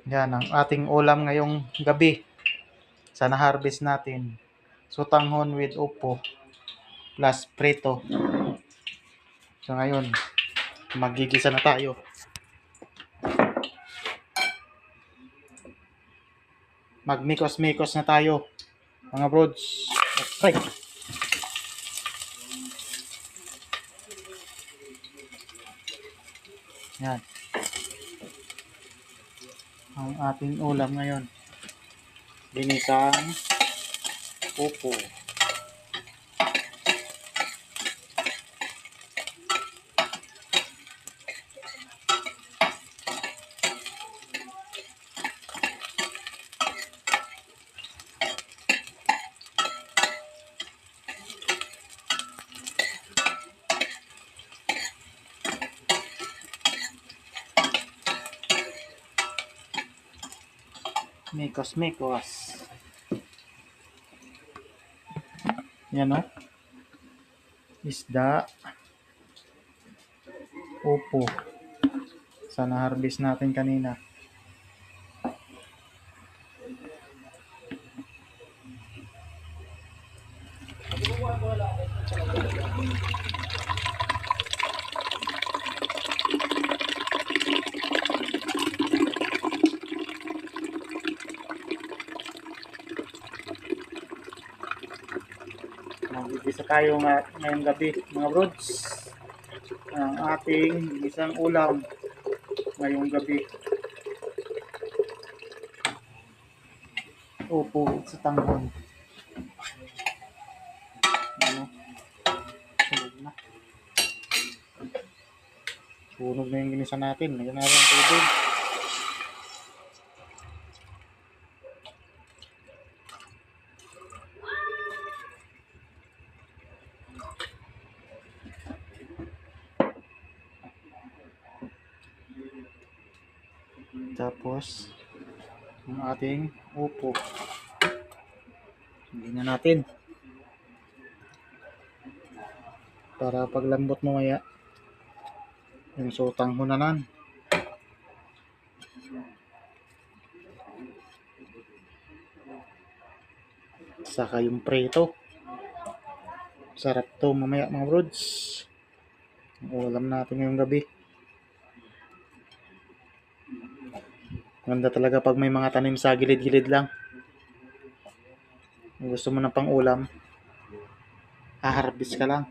Yan ang ating ulam ngayong gabi sa na-harvest natin. Sotanghon with upo plus prito. So ngayon, magigisa na tayo. Magmikos-mikos na tayo, mga brods. Right. Yan. Ang ating ulam ngayon. Ginisang upo. Mikos-mikos. Yan o. Isda. Upo. Sa na-harvest natin kanina. Magigisa tayo ngayong gabi, mga brods. Ang ating isang ulam ngayong gabi. Upo sa tanghon. Ano? Sunog na. Sunog na yung ginisa natin. Lagyan natin ang tubig. Tapos yung ating upo. Hindi na natin para paglambot mamaya yung sotang hunanan. Saka yung preto. Sarap to mamaya, mga brods. Ang ulam natin ngayong gabi. Ganda talaga pag may mga tanim sa gilid-gilid lang. Kung gusto mo ng pang ulam, haharvest ka lang.